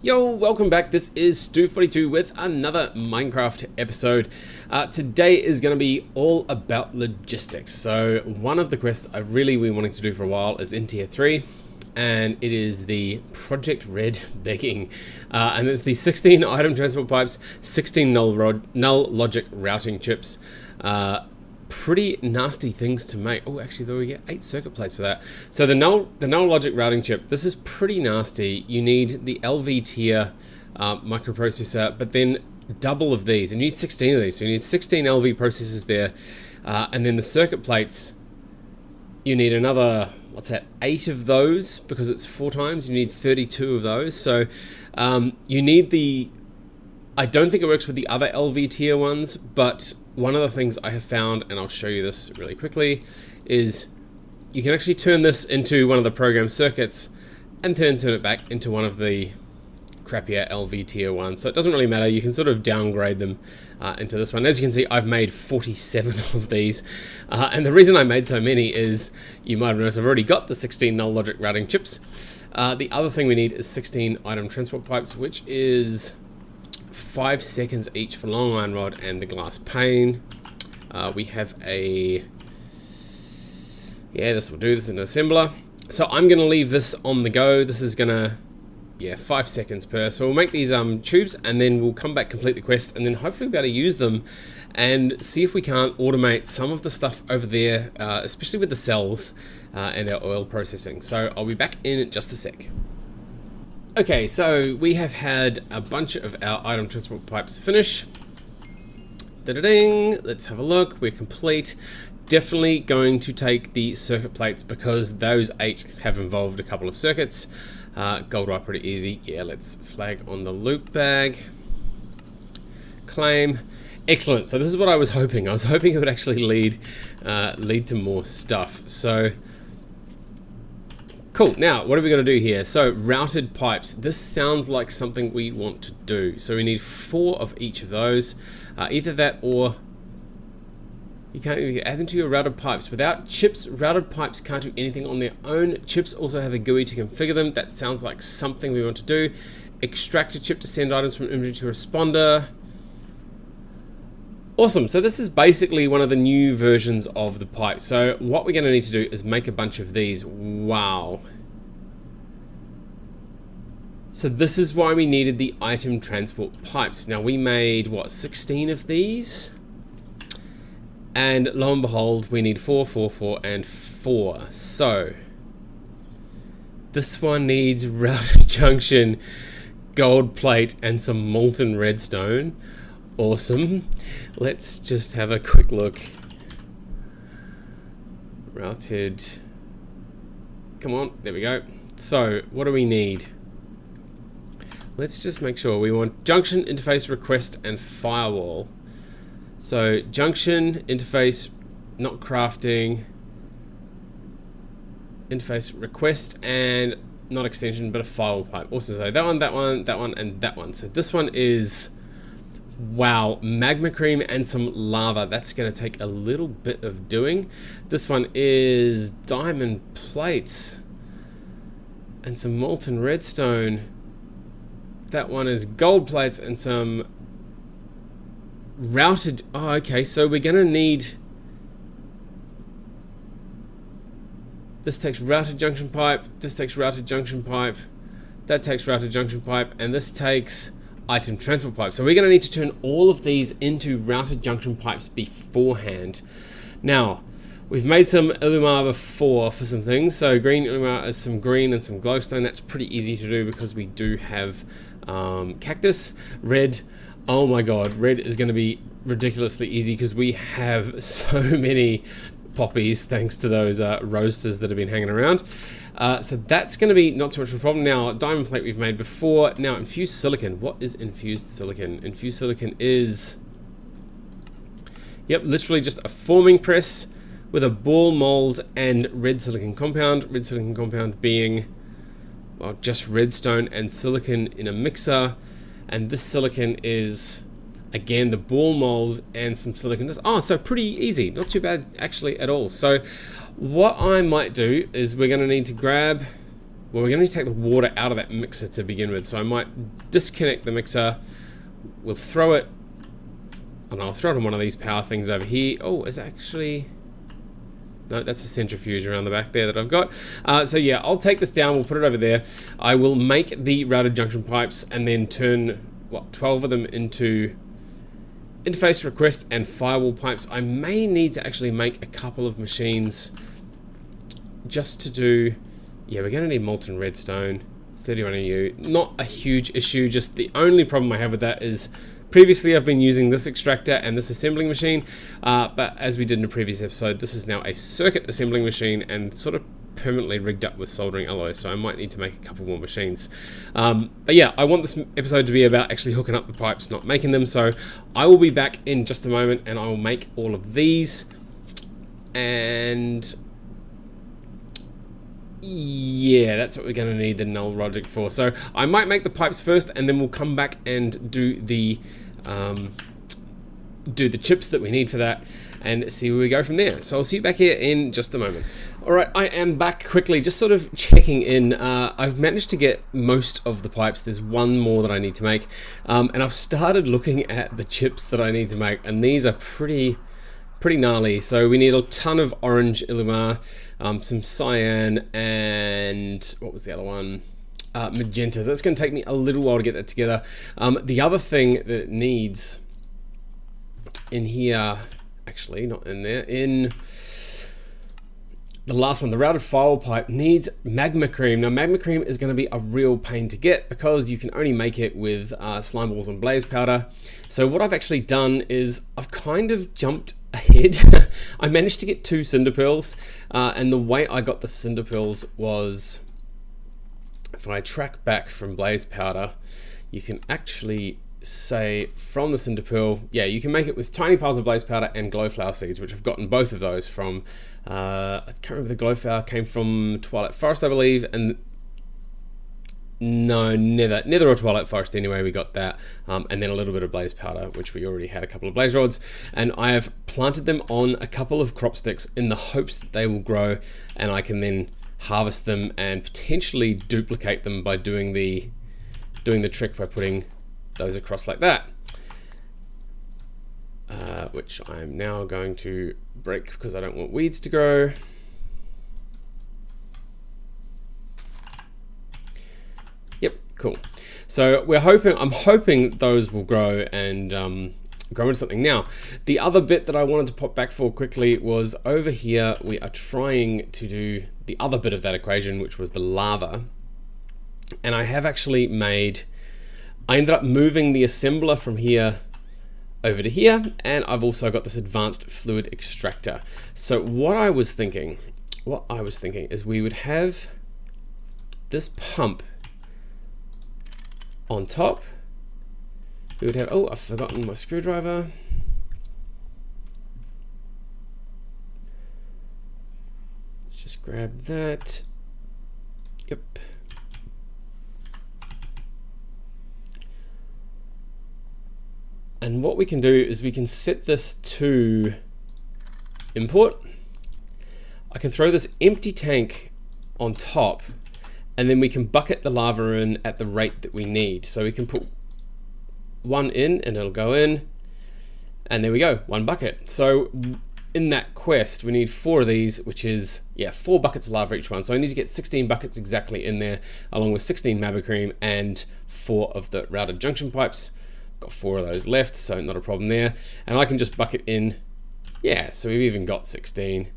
Yo, welcome back. This is Stu42 with another Minecraft episode. Today is going to be all about logistics. So one of the quests I've really been wanting to do for a while is in tier 3, and it is the Project Red begging. And it's the 16 item transport pipes, 16 null logic routing chips. Pretty nasty things to make. Oh, actually, though, we get 8 circuit plates for that. So the null logic routing chip, this is pretty nasty. You need the LV tier microprocessor, but then double of these, and you need 16 of these. So you need 16 LV processors there, and then the circuit plates, you need another, what's that, 8 of those, because it's 4 times. You need 32 of those. So you need the, I don't think it works with the other LV tier ones, but one of the things I have found, and I'll show you this really quickly, is you can actually turn this into one of the program circuits and turn it back into one of the crappier LV tier ones. So it doesn't really matter. You can sort of downgrade them into this one. As you can see, I've made 47 of these. And the reason I made so many is, you might have noticed I've already got the 16 null logic routing chips. The other thing we need is 16 item transport pipes, which is 5 seconds each for long iron rod and the glass pane. We have a, this will do. This is an assembler. So I'm going to leave this on the go. This is going to, 5 seconds per. So we'll make these tubes, and then we'll come back, complete the quest, and then hopefully we'll be able to use them and see if we can't automate some of the stuff over there, especially with the cells and our oil processing. So I'll be back in just a sec. Okay, so we have had a bunch of our item transport pipes finish. Da-da-ding! Let's have a look. We're complete. Definitely going to take the circuit plates because those 8 have involved a couple of circuits. Gold wire pretty easy. Yeah, let's flag on the loop bag. Claim. Excellent. So this is what I was hoping. I was hoping it would actually lead to more stuff. So cool. Now, what are we going to do here? So, routed pipes. This sounds like something we want to do. So we need 4 of each of those. Either that, or you can't even add them to your routed pipes. Without chips, routed pipes can't do anything on their own. Chips also have a GUI to configure them. That sounds like something we want to do. Extract a chip to send items from inventory to responder. Awesome. So this is basically one of the new versions of the pipe. So what we're going to need to do is make a bunch of these. Wow. So this is why we needed the item transport pipes. Now we made, what, 16 of these? And lo and behold, we need 4, 4, 4, and 4. So this one needs routed junction, gold plate, and some molten redstone. Awesome. Let's just have a quick look. Routed. Come on, there we go. So, what do we need? Let's just make sure. We want junction, interface, request, and firewall. So, junction, interface, not crafting, interface, request, and not extension, but a firewall pipe. Also, so that one, that one, that one, and that one. So this one is, wow, magma cream and some lava. That's going to take a little bit of doing. This one is diamond plates and some molten redstone. That one is gold plates and some routed. Oh, okay, so we're going to need, this takes routed junction pipe, this takes routed junction pipe, that takes routed junction pipe, and this takes item transport pipe. So we're going to need to turn all of these into routed junction pipes beforehand. Now, we've made some Illumar before for some things. So green Illumar is some green and some glowstone. That's pretty easy to do because we do have cactus. Red, oh my god, red is going to be ridiculously easy because we have so many poppies thanks to those roasters that have been hanging around. So that's going to be not too much of a problem. Now, diamond plate we've made before. Now, infused silicon. What is infused silicon? Infused silicon is, yep, literally just a forming press with a ball mold and red silicon compound. Red silicon compound being, well, just redstone and silicon in a mixer. And this silicon is, again, the ball mold and some silicon dust. Oh, so pretty easy. Not too bad, actually, at all. So what I might do is we're going to need to grab well, we're going to need to take the water out of that mixer to begin with. So I might disconnect the mixer. We'll throw it, and I'll throw it on one of these power things over here. Oh, is actually... No, that's a centrifuge around the back there that I've got. So yeah, I'll take this down, we'll put it over there. I will make the routed junction pipes and then turn, 12 of them into interface request and firewall pipes. I may need to actually make a couple of machines just to do... Yeah, we're going to need molten redstone, 31 EU. Not a huge issue, just the only problem I have with that is previously I've been using this extractor and this assembling machine, but as we did in a previous episode, this is now a circuit assembling machine and sort of permanently rigged up with soldering alloys, so I might need to make a couple more machines. But yeah, I want this episode to be about actually hooking up the pipes, not making them, so I will be back in just a moment and I will make all of these. And yeah, that's what we're going to need the null logic for. So I might make the pipes first and then we'll come back and do the chips that we need for that and see where we go from there. So I'll see you back here in just a moment. Alright, I am back quickly, just sort of checking in. I've managed to get most of the pipes. There's one more that I need to make. And I've started looking at the chips that I need to make, and these are pretty gnarly. So we need a ton of orange Illumar, some cyan, and what was the other one? Magenta. That's going to take me a little while to get that together. The other thing that it needs in here, actually not in there, in the last one, the routed firewall pipe needs magma cream. Now magma cream is going to be a real pain to get because you can only make it with slime balls and blaze powder. So what I've actually done is I've kind of jumped ahead. I managed to get 2 cinder pearls, and the way I got the cinder pearls was, if I track back from blaze powder, you can actually say from the cinder pearl, yeah, you can make it with tiny piles of blaze powder and glowflower seeds, which I've gotten both of those from, I can't remember, the glowflower came from Twilight Forest, I believe, and no, Nether or Twilight Forest anyway, we got that, and then a little bit of blaze powder, which we already had a couple of blaze rods, and I have planted them on a couple of crop sticks in the hopes that they will grow, and I can then harvest them and potentially duplicate them by doing the trick by putting those across like that, which I'm now going to break because I don't want weeds to grow. Yep, cool. So I'm hoping those will grow and grow into something. Now, the other bit that I wanted to pop back for quickly was over here. We are trying to do the other bit of that equation, which was the lava, and I have actually made. I ended up moving the assembler from here over to here, and I've also got this advanced fluid extractor. So what I was thinking is we would have this pump on top. We would have, oh, I've forgotten my screwdriver. Let's just grab that. Yep. And what we can do is we can set this to import. I can throw this empty tank on top, and then we can bucket the lava in at the rate that we need. So we can put one in and it'll go in, and there we go, 1 bucket. So in that quest, we need 4 of these, which is, yeah, 4 buckets of lava each one. So I need to get 16 buckets exactly in there, along with 16 magma cream and 4 of the routed junction pipes. Got 4 of those left, so not a problem there. And I can just bucket in, yeah, so we've even got 16.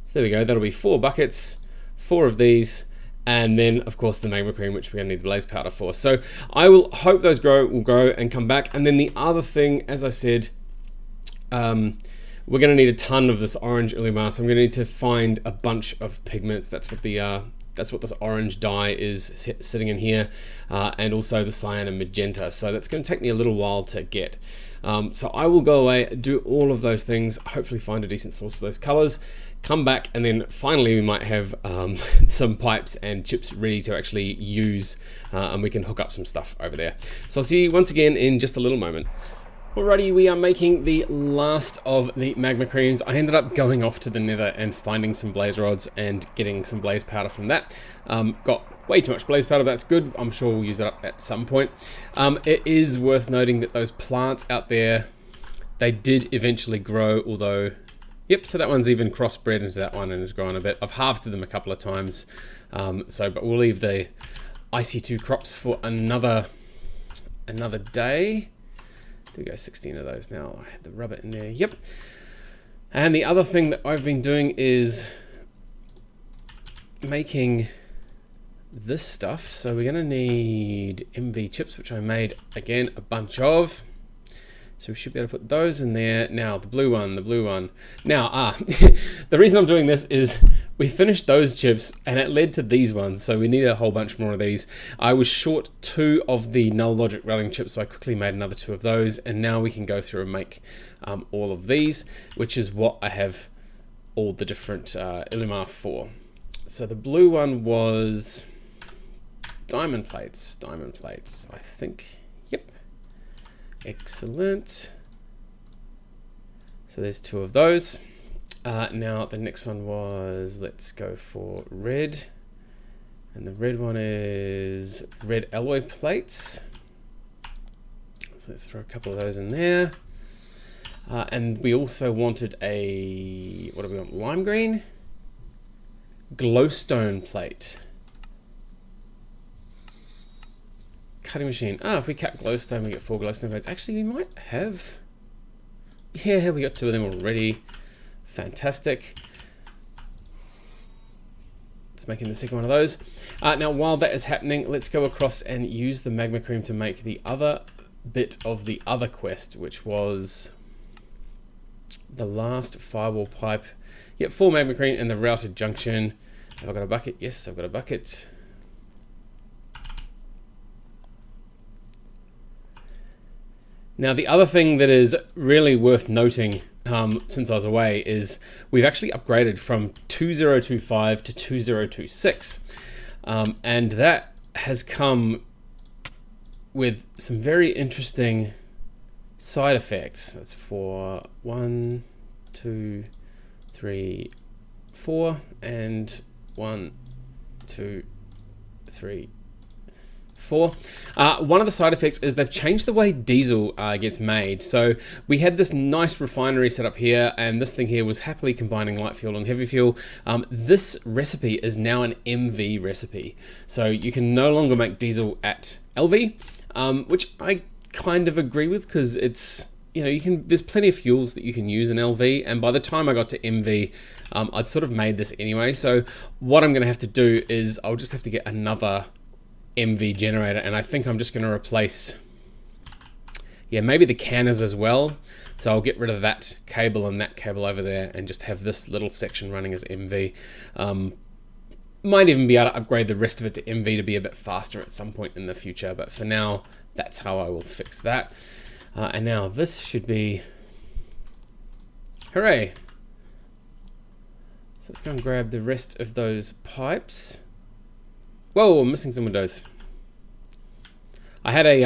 So there we go, that'll be 4 buckets, 4 of these, and then of course the magma cream, which we're gonna need the blaze powder for. So I will hope those will grow and come back. And then the other thing, as I said, we're gonna need a ton of this orange Illumar, so I'm gonna need to find a bunch of pigments. That's what this orange dye is sitting in here, and also the cyan and magenta. So that's going to take me a little while to get. So I will go away, do all of those things, hopefully find a decent source of those colors, come back, and then finally we might have some pipes and chips ready to actually use, and we can hook up some stuff over there. So I'll see you once again in just a little moment. Alrighty, we are making the last of the magma creams. I ended up going off to the nether and finding some blaze rods and getting some blaze powder from that. Got way too much blaze powder, but that's good. I'm sure we'll use it up at some point. It is worth noting that those plants out there, they did eventually grow, although, yep, so that one's even crossbred into that one and has grown a bit. I've harvested them a couple of times, but we'll leave the IC2 crops for another day. There we go, 16 of those now. I had the rubber in there, yep. And the other thing that I've been doing is making this stuff. So we're gonna need MV chips, which I made, again, a bunch of. So we should be able to put those in there. Now, the blue one. Now, the reason I'm doing this is we finished those chips and it led to these ones. So we need a whole bunch more of these. I was short 2 of the null logic routing chips, so I quickly made another 2 of those. And now we can go through and make all of these, which is what I have all the different Illumar for. So the blue one was diamond plates, I think. Excellent. So there's 2 of those. Now the next one was, let's go for red. And the red one is red alloy plates. So let's throw a couple of those in there. And we also wanted a, what do we want? Lime green? Glowstone plate. Cutting machine. If we cut glowstone, we get 4 glowstone plates. Actually, we might have. Yeah, we got 2 of them already. Fantastic. Let's make in the second one of those. Now, while that is happening, let's go across and use the magma cream to make the other bit of the other quest, which was the last firewall pipe. Yep, 4 magma cream and the routed junction. Have I got a bucket? Yes, I've got a bucket. Now, the other thing that is really worth noting since I was away is we've actually upgraded from 2025 to 2026. And that has come with some very interesting side effects. That's for 1, 2, 3, 4, and 1, 2, 3, 4. One of the side effects is they've changed the way diesel gets made. So we had this nice refinery set up here, and this thing here was happily combining light fuel and heavy fuel. This recipe is now an MV recipe. So you can no longer make diesel at LV, which I kind of agree with, because it's, you know, there's plenty of fuels that you can use in LV, and by the time I got to MV, I'd sort of made this anyway. So what I'm going to have to do is I'll just have to get another MV generator, and I think I'm just going to replace, maybe the canners as well. So I'll get rid of that cable and that cable over there and just have this little section running as MV. Might even be able to upgrade the rest of it to MV to be a bit faster at some point in the future, but for now, that's how I will fix that. And now this should be, hooray. So let's go and grab the rest of those pipes. Whoa, I'm missing some windows. I had a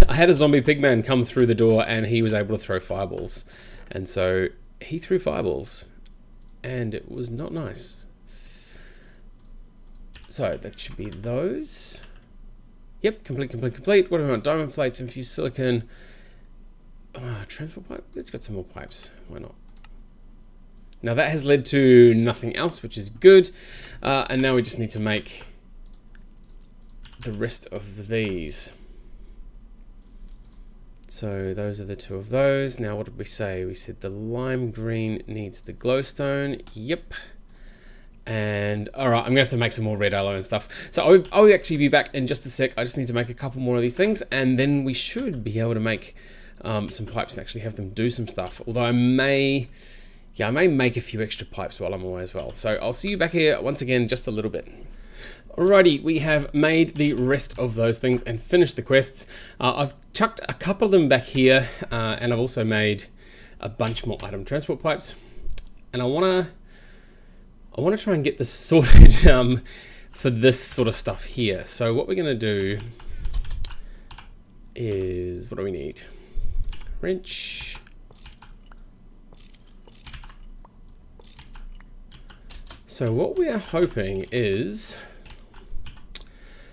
I had a zombie pigman come through the door, and he was able to throw fireballs, and so he threw fireballs, and it was not nice. So that should be those. Yep, complete. What do we want? Diamond plates, infused silicon, transport pipe. Let's get some more pipes. Why not? Now that has led to nothing else, which is good. And now we just need to make the rest of these. So those are the 2 of those. Now what did we say? We said the lime green needs the glowstone. Yep. And all right, I'm gonna have to make some more red alloy and stuff. So I'll actually be back in just a sec. I just need to make a couple more of these things, and then we should be able to make some pipes and actually have them do some stuff. Although I may make a few extra pipes while I'm away as well. So I'll see you back here once again in just a little bit. Alrighty, we have made the rest of those things and finished the quests. I've chucked a couple of them back here, and I've also made a bunch more item transport pipes. And I wanna try and get this sorted for this sort of stuff here. So what we're gonna do is, what do we need? wrench. So what we are hoping is,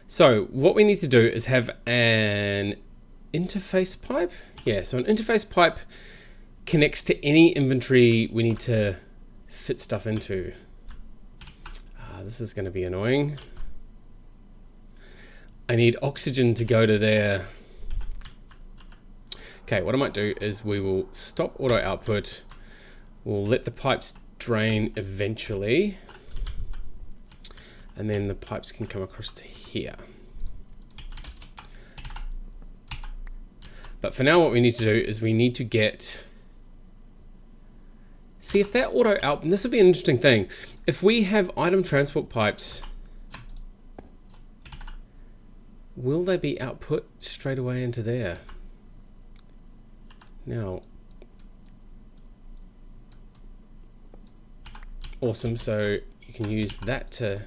so what we need to do is have an interface pipe. Yeah, so an interface pipe connects to any inventory we need to fit stuff into. This is going to be annoying. I need oxygen to go to there. Okay, what I might do is we will stop auto output. We'll let the pipes drain eventually. And then the pipes can come across to here. But for now, what we need to do is we need to get... See if that auto output, and this will be an interesting thing. If we have item transport pipes, will they be output straight away into there? Now, awesome, so you can use that to,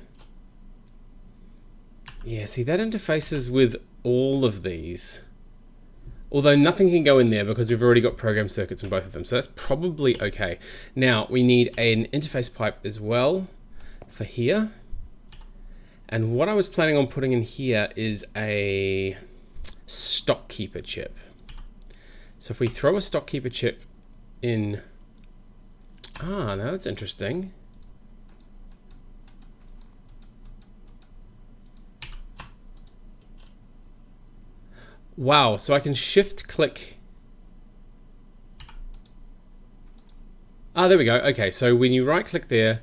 yeah, see that interfaces with all of these. Although nothing can go in there because we've already got program circuits in both of them. So that's probably okay. Now we need an interface pipe as well for here. And what I was planning on putting in here is a stock keeper chip. So if we throw a stock keeper chip in, now that's interesting. Wow, so I can shift click. There we go. Okay, so when you right click there,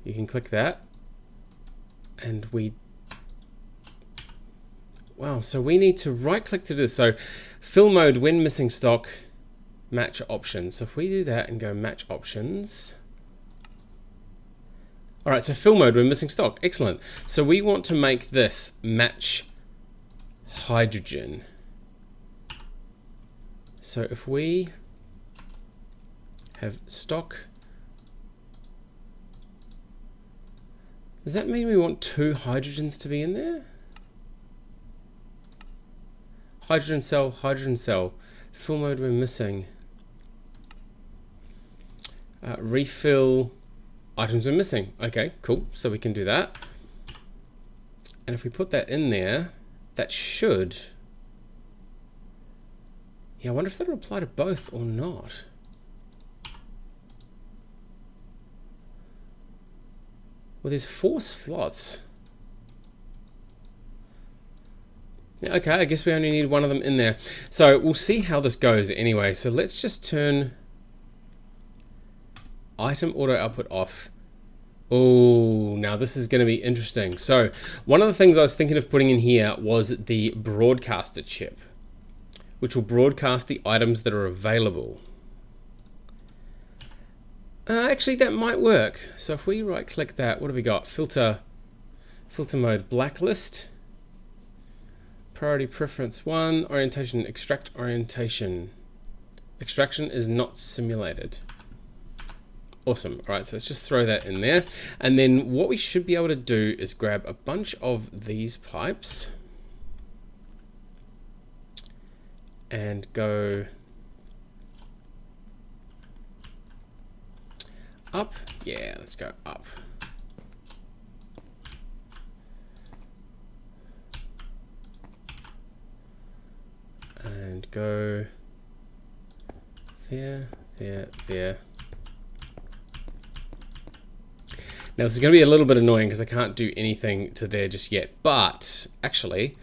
you can click that. And wow, so we need to right click to do this. So fill mode when missing stock, match options. So if we do that and go match options. All right, so fill mode when missing stock. Excellent. So we want to make this match hydrogen. So if we have stock, does that mean we want 2 hydrogens to be in there? Hydrogen cell, fill mode when missing. Refill items when missing. Okay, cool, so we can do that. And if we put that in there, that should, yeah, I wonder if that'll apply to both or not. Well, there's 4 slots. Yeah, okay, I guess we only need one of them in there. So we'll see how this goes anyway. So let's just turn item auto output off. Oh, now this is going to be interesting. So one of the things I was thinking of putting in here was the broadcaster chip, which will broadcast the items that are available. Actually, that might work. So if we right click that, what have we got? Filter mode, blacklist, priority preference 1, orientation, extract orientation. Extraction is not simulated. Awesome. All right, so let's just throw that in there. And then what we should be able to do is grab a bunch of these pipes and go up. Yeah, let's go up. And go there, there, there. Now this is going to be a little bit annoying because I can't do anything to there just yet, but actually,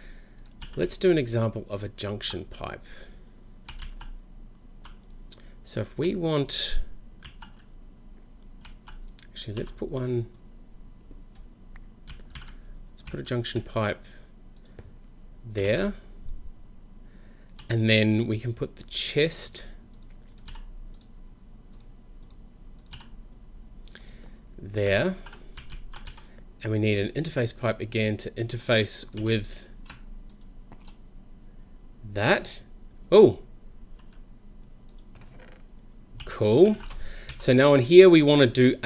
let's do an example of a junction pipe. So if we want, actually let's put a junction pipe there, and then we can put the chest there, and we need an interface pipe again to interface with that. Oh, cool. So now in here we want to do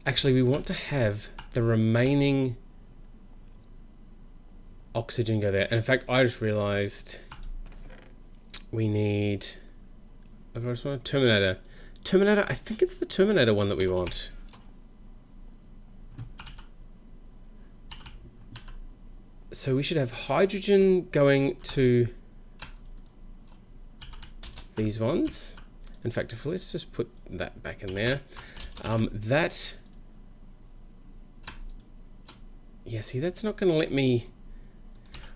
actually we want to have the remaining, oxygen go there. And in fact, I just realized we need, I just want a Terminator. Terminator, I think it's the Terminator one that we want. So we should have hydrogen going to these ones. In fact, if let's just put that back in there. Yeah, see, that's not going to let me.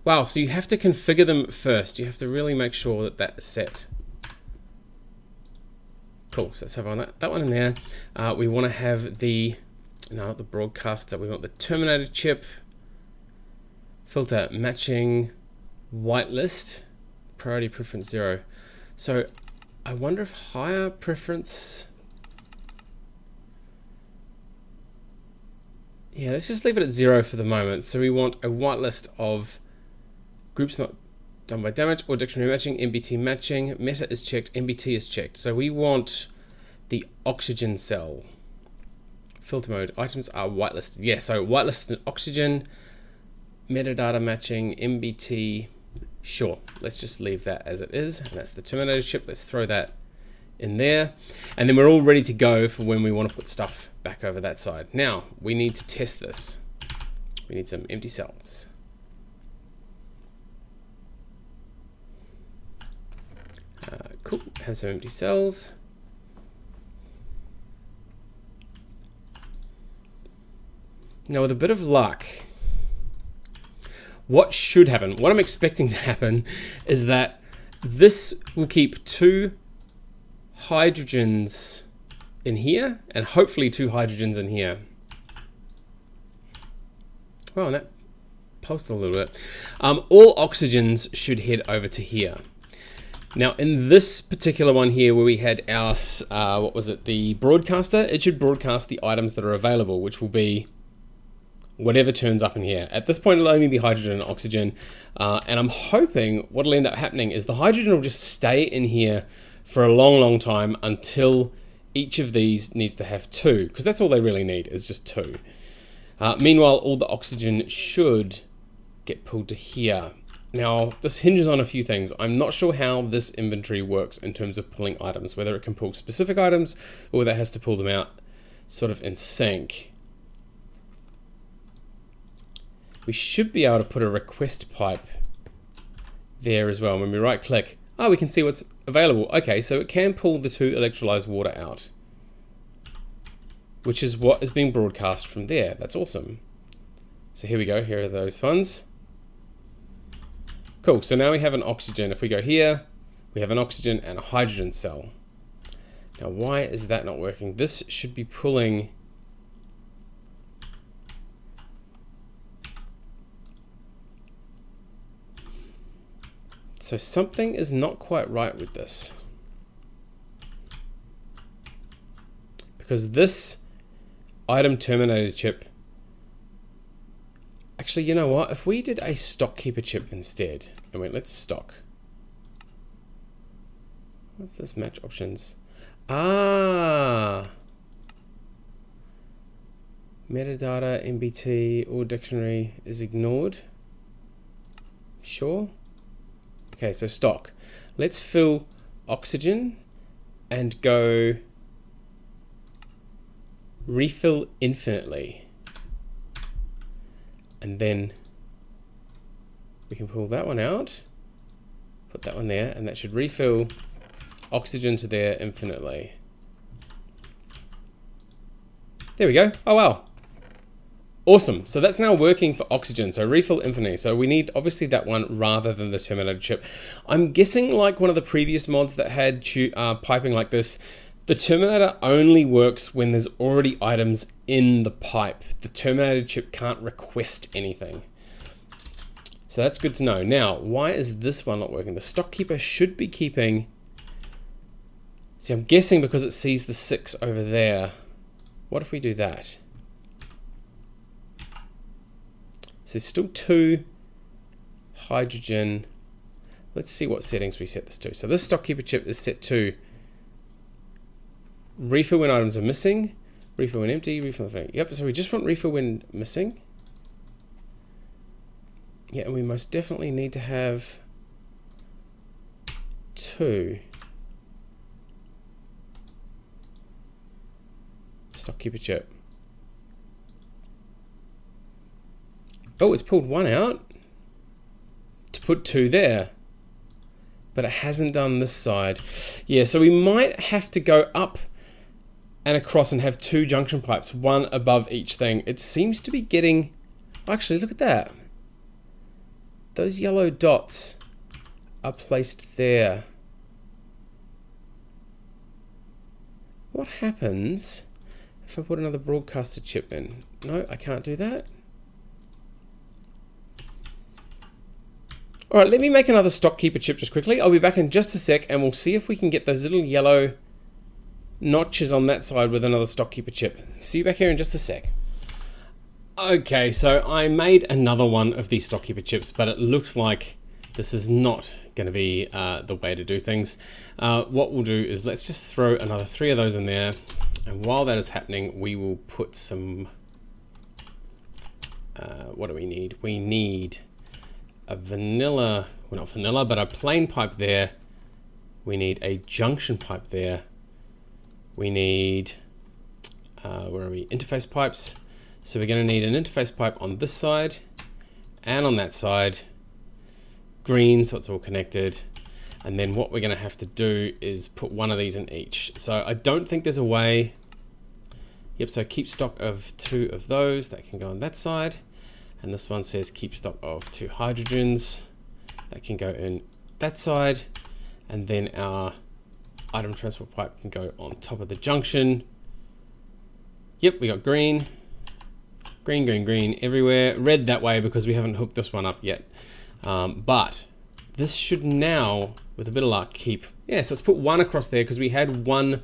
Wow, so you have to configure them first. You have to really make sure that that's set. Cool, so let's have on that one in there. We want to have the, no, not the broadcaster, we want the Terminator chip, filter matching, whitelist, priority preference 0. So I wonder if higher preference, yeah, let's just leave it at 0 for the moment. So we want a whitelist of groups not done by damage or dictionary matching, MBT matching, meta is checked, MBT is checked. So we want the oxygen cell. Filter mode, items are whitelisted. Yeah, so whitelisted oxygen, metadata matching, MBT, sure. Let's just leave that as it is. And that's the Terminator chip. Let's throw that in there. And then we're all ready to go for when we want to put stuff back over that side. Now, we need to test this. We need some empty cells. Cool, have some empty cells. Now with a bit of luck, what should happen, what I'm expecting to happen is that this will keep 2 hydrogens in here and hopefully 2 hydrogens in here. Well, that pulsed a little bit. All oxygens should head over to here. Now in this particular one here where we had our, what was it, the broadcaster, it should broadcast the items that are available, which will be whatever turns up in here. At this point it'll only be hydrogen and oxygen, and I'm hoping what'll end up happening is the hydrogen will just stay in here for a long time until each of these needs to have 2, because that's all they really need is just 2. Meanwhile, all the oxygen should get pulled to here. Now, this hinges on a few things. I'm not sure how this inventory works in terms of pulling items, whether it can pull specific items or whether it has to pull them out sort of in sync. We should be able to put a request pipe there as well. When we right click, oh, we can see what's available. Okay, so it can pull the 2 electrolyzed water out, which is what is being broadcast from there. That's awesome. So here we go, here are those funds. Cool, so now we have an oxygen. If we go here, we have an oxygen and a hydrogen cell. Now why is that not working? This should be pulling so something is not quite right with this. Because this item terminator chip, actually, you know what? If we did a stock keeper chip instead, and wait, let's stock. What's this match options? Ah, metadata, MBT, or dictionary is ignored. Sure. Okay, so stock. Let's fill oxygen and go refill infinitely. And then we can pull that one out, put that one there, and that should refill oxygen to there infinitely. There we go. Oh wow. Awesome. So that's now working for oxygen. So refill infinitely. So we need obviously that one rather than the Terminator chip. I'm guessing like one of the previous mods that had piping like this, the Terminator only works when there's already items in the pipe. The Terminator chip can't request anything. So that's good to know. Now, why is this one not working? The stock keeper should be keeping. See, I'm guessing because it sees the 6 over there. What if we do that? So there's still 2 hydrogen. Let's see what settings we set this to. So this stock keeper chip is set to refill when items are missing, refill when empty, refill when. Yep, so we just want refill when missing. Yeah, and we most definitely need to have 2 stock keeper chip. Oh, it's pulled 1 out to put 2 there, but it hasn't done this side. Yeah, so we might have to go up and across and have 2 junction pipes, 1 above each thing. It seems to be getting, actually look at that. Those yellow dots are placed there. What happens if I put another broadcaster chip in? No, I can't do that. All right, let me make another stock keeper chip just quickly. I'll be back in just a sec and we'll see if we can get those little yellow notches on that side with another stock keeper chip. See you back here in just a sec. Okay, so I made another one of these stock keeper chips, but it looks like this is not going to be the way to do things. What we'll do is let's just throw another 3 of those in there. And while that is happening, we will put some, what do we need? We need a vanilla, well not vanilla, but a plain pipe there. We need a junction pipe there. We need, where are we? Interface pipes. So we're going to need an interface pipe on this side and on that side. Green, so it's all connected. And then what we're going to have to do is put 1 of these in each. So I don't think there's a way. Yep, so keep stock of 2 of those. That can go on that side. And this one says keep stock of 2 hydrogens. That can go in that side. And then our item transport pipe can go on top of the junction. Yep, we got green. Green, green, green everywhere. Red that way because we haven't hooked this one up yet. But this should now, with a bit of luck, keep... Yeah, so let's put 1 across there because we had 1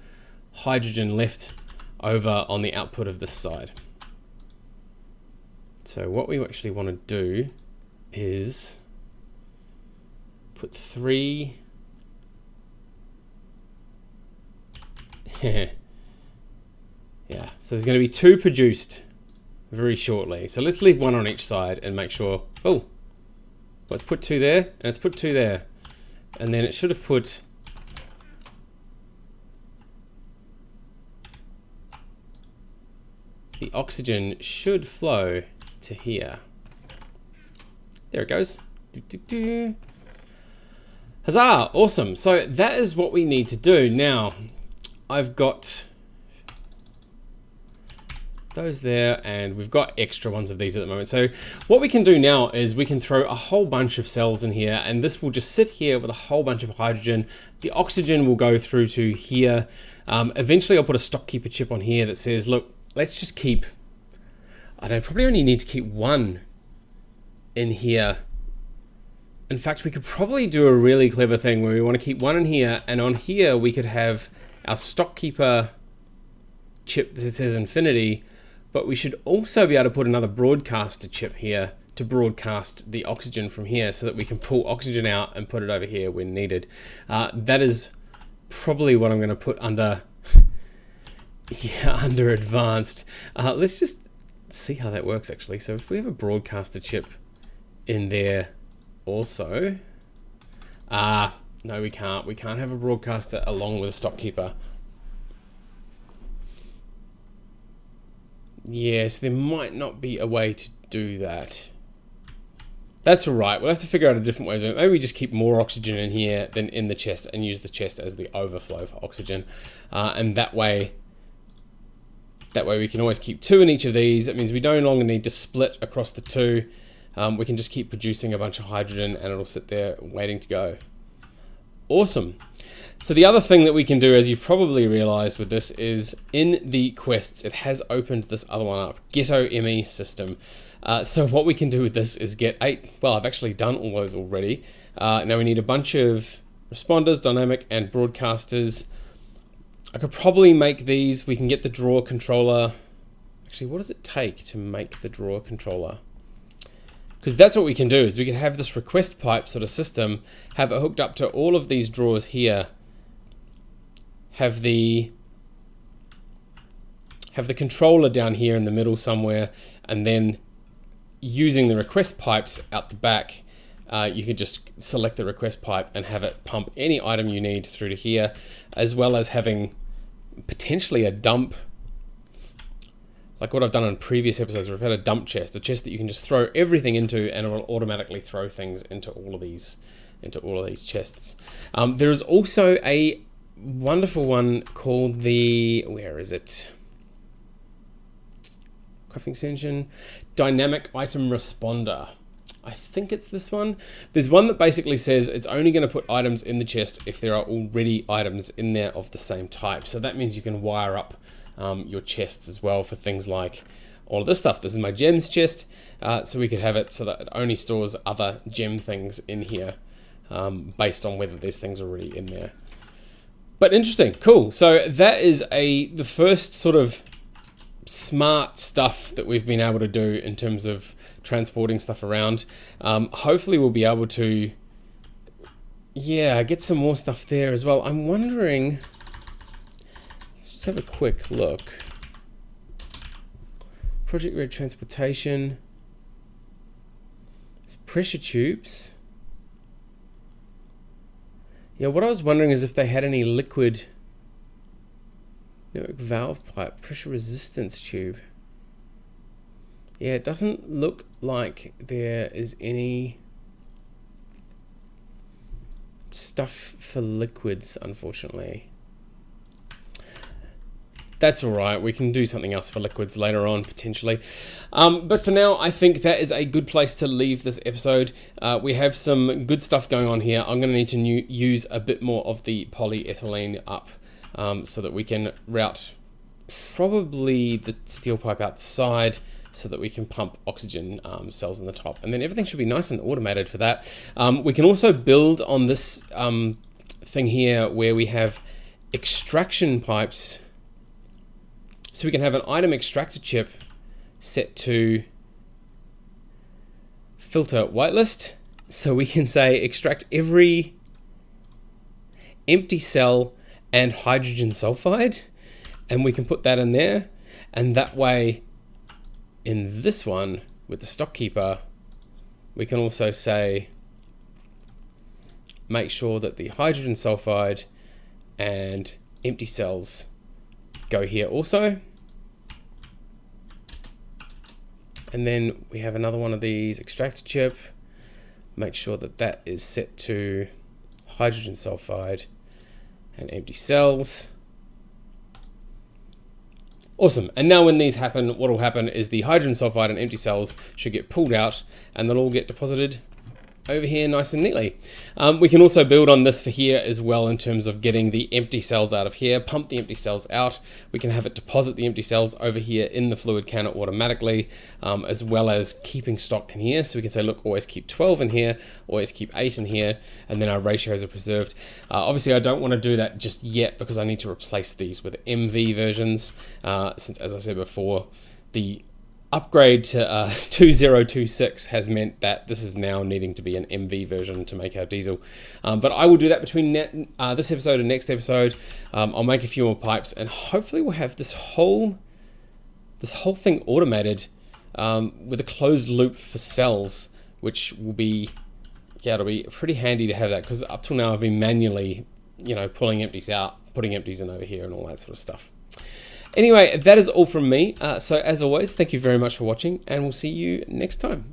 hydrogen left over on the output of this side. So what we actually want to do is put 3... Yeah, so there's going to be 2 produced very shortly. So let's leave 1 on each side and make sure... Oh, let's put 2 there, and let's put 2 there. And then it should have put... The oxygen should flow to here. There it goes. Huzzah! Awesome. So that is what we need to do. Now, I've got those there, and we've got extra ones of these at the moment. So what we can do now is we can throw a whole bunch of cells in here, and this will just sit here with a whole bunch of hydrogen. The oxygen will go through to here. Eventually I'll put a stock keeper chip on here that says, look, let's just keep, I don't know, probably only need to keep 1 in here. In fact, we could probably do a really clever thing where we want to keep 1 in here, and on here we could have our stock keeper chip that says infinity, but we should also be able to put another broadcaster chip here to broadcast the oxygen from here so that we can pull oxygen out and put it over here when needed. That is probably what I'm going to put under, yeah, under advanced. Let's just see how that works actually. So if we have a broadcaster chip in there also, no, we can't. We can't have a broadcaster along with a stock keeper. Yes, there might not be a way to do that. That's all right. We'll have to figure out a different way of doing it. Maybe we just keep more oxygen in here than in the chest and use the chest as the overflow for oxygen. And that way we can always keep 2 in each of these. It means we no longer need to split across the 2. We can just keep producing a bunch of hydrogen and it'll sit there waiting to go. Awesome. So the other thing that we can do, as you've probably realized with this, is in the quests, it has opened this other one up, Ghetto ME system. So what we can do with this is get 8, well, I've actually done all those already. Now we need a bunch of responders, dynamic, and broadcasters. I could probably make these. We can get the draw controller. Actually, what does it take to make the draw controller? Because that's what we can do, is we can have this request pipe sort of system, have it hooked up to all of these drawers here, have the controller down here in the middle somewhere, and then using the request pipes out the back, you can just select the request pipe and have it pump any item you need through to here, as well as having potentially a dump, like what I've done on previous episodes where I've had a dump chest, a chest that you can just throw everything into and it will automatically throw things into all of these chests. There is also a wonderful one called the, where is it? Crafting extension, dynamic item responder. I think it's this one. There's one that basically says it's only going to put items in the chest if there are already items in there of the same type. So that means you can wire up your chests as well for things like all of this stuff. This is my gems chest, so we could have it so that it only stores other gem things in here based on whether there's things already in there. But interesting, cool. So that is the first sort of smart stuff that we've been able to do in terms of transporting stuff around. Hopefully we'll be able to, get some more stuff there as well. I'm wondering, let's just have a quick look. Project Red transportation, pressure tubes. Yeah, what I was wondering is if they had any liquid network valve pipe, pressure resistance tube. Yeah, it doesn't look like there is any stuff for liquids, unfortunately. That's all right. We can do something else for liquids later on, potentially. But for now, I think that is a good place to leave this episode. We have some good stuff going on here. I'm going to need to use a bit more of the polyethylene up so that we can route probably the steel pipe out the side so that we can pump oxygen cells in the top. And then everything should be nice and automated for that. We can also build on this thing here where we have extraction pipes. So we can have an item extractor chip set to filter whitelist. So we can say extract every empty cell and hydrogen sulfide. And we can put that in there. And that way, in this one with the stock keeper, we can also say, make sure that the hydrogen sulfide and empty cells go here also. And then we have another one of these extractor chip. Make sure that that is set to hydrogen sulfide and empty cells. Awesome. And now when these happen, what will happen is the hydrogen sulfide and empty cells should get pulled out and they'll all get deposited over here nice and neatly. We can also build on this for here as well in terms of getting the empty cells out of here, pump the empty cells out. We can have it deposit the empty cells over here in the fluid canner automatically, as well as keeping stock in here. So we can say, look, always keep 12 in here, always keep 8 in here, and then our ratios are preserved. Obviously, I don't want to do that just yet because I need to replace these with MV versions, since, as I said before, the upgrade to 2026 has meant that this is now needing to be an MV version to make our diesel. But I will do that between this episode and next episode. I'll make a few more pipes and hopefully we'll have this whole thing automated with a closed loop for cells, which will be, it'll be pretty handy to have that because up till now I've been manually, pulling empties out, putting empties in over here and all that sort of stuff. Anyway, that is all from me. So as always, thank you very much for watching and we'll see you next time.